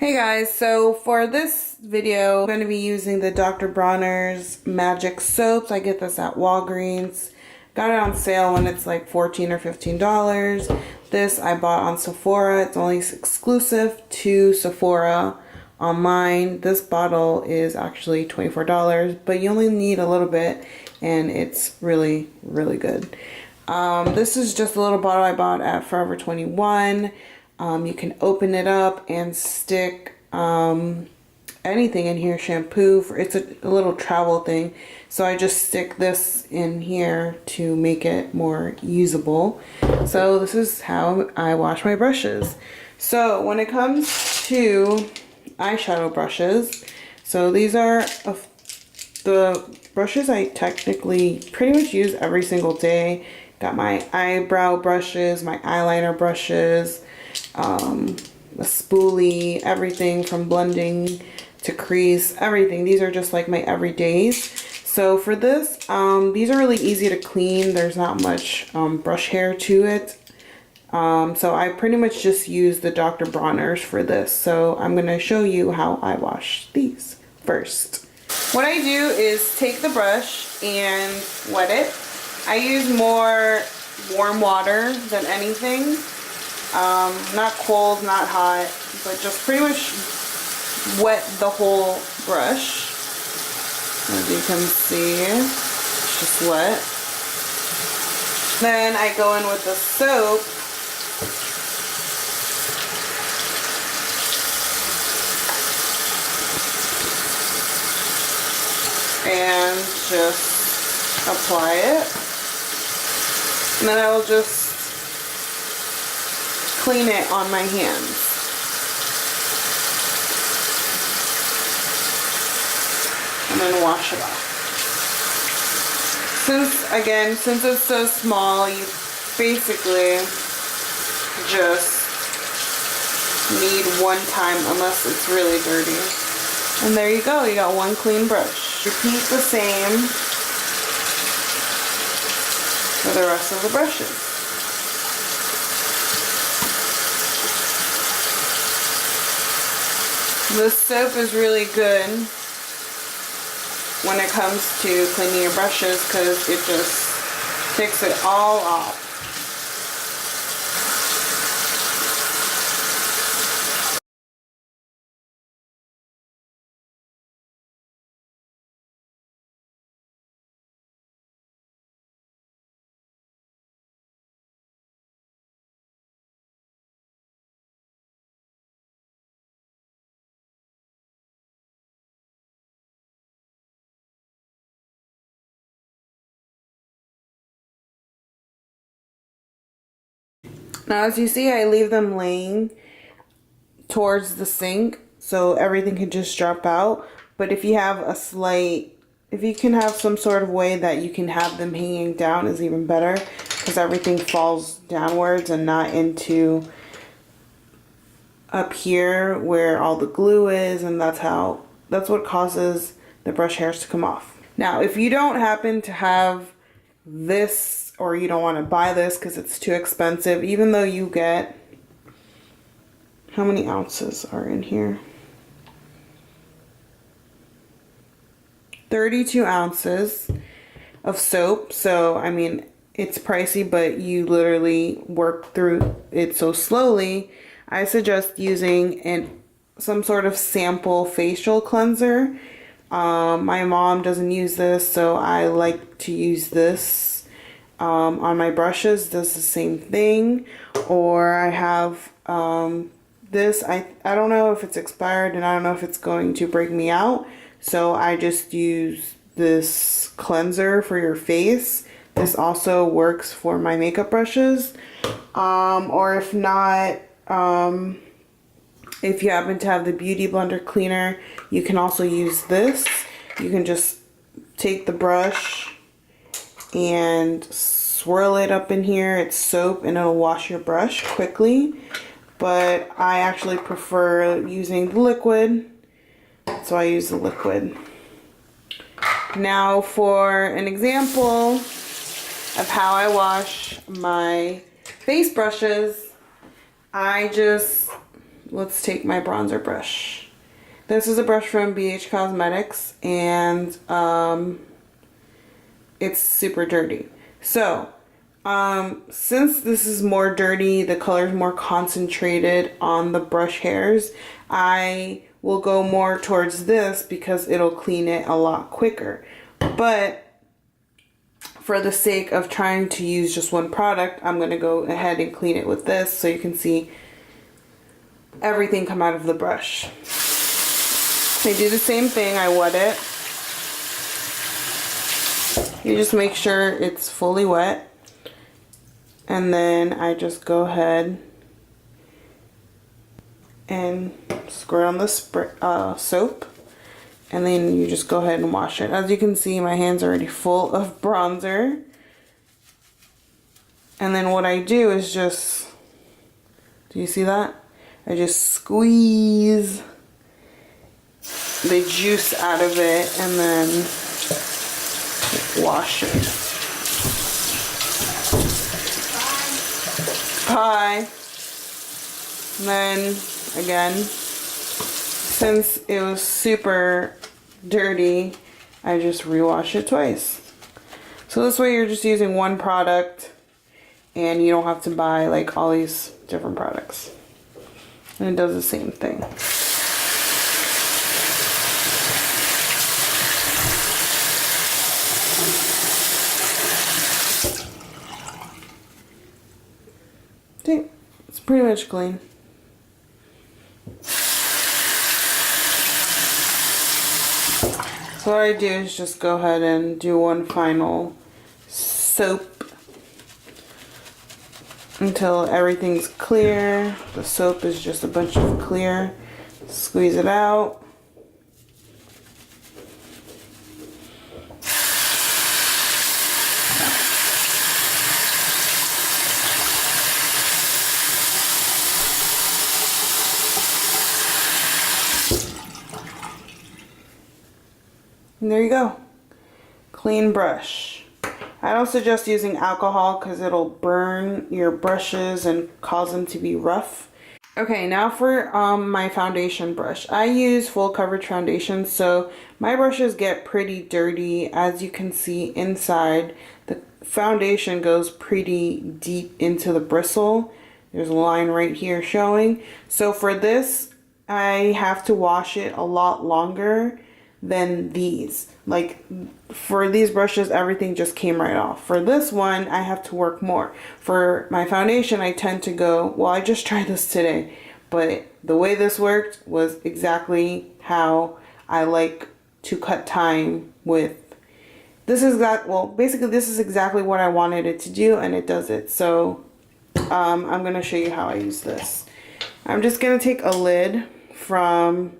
Hey guys, so for this video, I'm going to be using the Dr. Bronner's Magic Soaps. I get this at Walgreens. Got it on sale when it's like $14 or $15. This I bought on Sephora. It's only exclusive to Sephora online. This bottle is actually $24, but you only need a little bit and it's really, really good. This is just a little bottle I bought at Forever 21. You can open it up and stick anything in here, shampoo. It's a little travel thing. So I just stick this in here to make it more usable. So this is how I wash my brushes. So when it comes to eyeshadow brushes, so these are the brushes I technically pretty much use every single day. Got my eyebrow brushes, my eyeliner brushes, a spoolie, everything from blending to crease, everything. These are just like my everydays. So for this, these are really easy to clean. There's not much brush hair to it. So I pretty much just use the Dr. Bronner's for this. So I'm going to show you how I wash these first. What I do is take the brush and wet it. I use more warm water than anything. Not cold, not hot, but just pretty much wet the whole brush. As you can see, it's just wet. Then I go in with the soap. And just apply it. And then I will just clean it on my hands. And then wash it off. Since it's so small, you basically just need one time unless it's really dirty. And there you go, you got one clean brush. Repeat the same for the rest of the brushes. This soap is really good when it comes to cleaning your brushes because it just takes it all off. Now as you see, I leave them laying towards the sink so everything can just drop out. But if you have if you can have some sort of way that you can have them hanging down is even better because everything falls downwards and not into up here where all the glue is, and that's what causes the brush hairs to come off. Now if you don't happen to have this or you don't want to buy this because it's too expensive, even though you get, how many ounces are in here? 32 ounces of soap. So I mean, it's pricey, but you literally work through it so slowly. I suggest using some sort of sample facial cleanser. My mom doesn't use this, so I like to use this on my brushes. Does the same thing. Or I have this. I don't know if it's expired and I don't know if it's going to break me out, so I just use this cleanser for your face. This also works for my makeup brushes. Or if not, if you happen to have the Beauty Blender cleaner, you can also use this. You can just take the brush and swirl it up in here. It's soap and it'll wash your brush quickly, but I actually prefer using the liquid, so I use the liquid. Now for an example of how I wash my face brushes, I just let's take my bronzer brush. This is a brush from BH Cosmetics, and it's super dirty. So, since this is more dirty, the color is more concentrated on the brush hairs, I will go more towards this because it'll clean it a lot quicker. But for the sake of trying to use just one product, I'm going to go ahead and clean it with this so you can see everything come out of the brush. I do the same thing, I wet it. You just make sure it's fully wet. And then I just go ahead and squirt on the soap. And then you just go ahead and wash it. As you can see, my hands are already full of bronzer. And then what I do is just, do you see that? I just squeeze the juice out of it and then wash it. Bye. And then again, since it was super dirty, I just rewash it twice. So this way you're just using one product and you don't have to buy like all these different products. And it does the same thing. See, it's pretty much clean. So what I do is just go ahead and do one final soap until everything's clear. The soap is just a bunch of clear. Squeeze it out. And there you go. Clean brush. I don't suggest using alcohol because it'll burn your brushes and cause them to be rough. Okay, now for my foundation brush. I use full coverage foundation, so my brushes get pretty dirty. As you can see inside, the foundation goes pretty deep into the bristle. There's a line right here showing. So for this, I have to wash it a lot longer than these. Like for these brushes, everything just came right off. For this one, I have to work more. For my foundation, I tend to go, well, I just tried this today, but the way this worked was exactly how I like to cut time with. This is basically this is exactly what I wanted it to do, and it does it. So I'm gonna show you how I use this. I'm just gonna take a lid from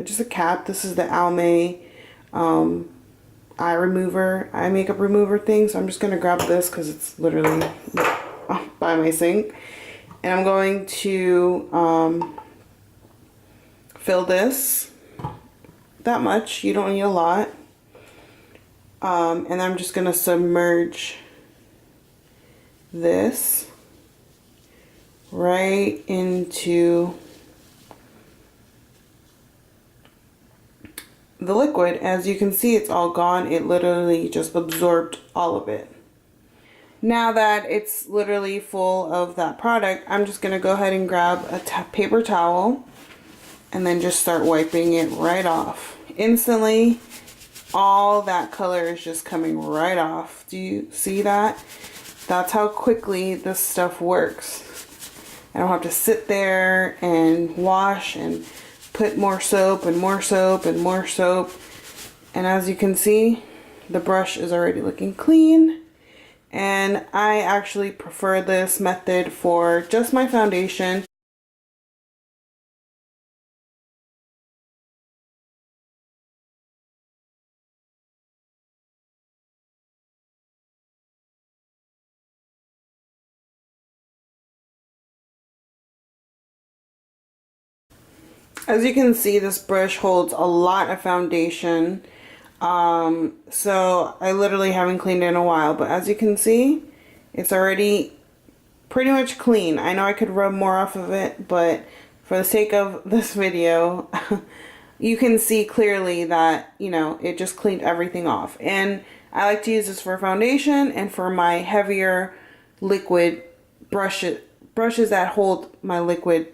just a cap. This is the Almay eye makeup remover thing. So I'm just going to grab this because it's literally by my sink. And I'm going to fill this that much. You don't need a lot. And I'm just going to submerge this right into the liquid. As you can see, it's all gone. It literally just absorbed all of it. Now that it's literally full of that product, I'm just going to go ahead and grab a paper towel and then just start wiping it right off. Instantly, all that color is just coming right off. Do you see that? That's how quickly this stuff works. I don't have to sit there and wash and put more soap and more soap and more soap. And as you can see, the brush is already looking clean. And I actually prefer this method for just my foundation. As you can see, this brush holds a lot of foundation. So I literally haven't cleaned it in a while, but as you can see, it's already pretty much clean. I know I could rub more off of it, but for the sake of this video, you can see clearly that, you know, it just cleaned everything off. And I like to use this for foundation and for my heavier liquid brushes that hold my liquid,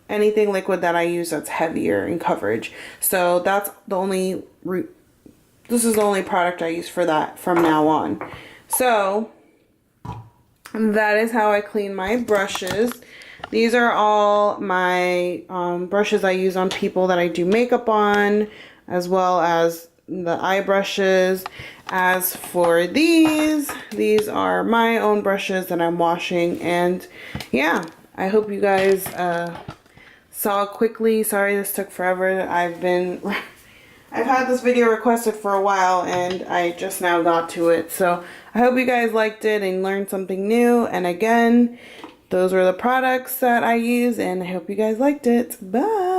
anything liquid that I use that's heavier in coverage. So that's the only this is the only product I use for that from now on. So that is how I clean my brushes. These are all my brushes I use on people that I do makeup on, as well as the eye brushes. As for these are my own brushes that I'm washing. And yeah, I hope you guys saw quickly. Sorry this took forever. I've had this video requested for a while and I just now got to it. So I hope you guys liked it and learned something new. And again, those were the products that I use, and I hope you guys liked it. Bye!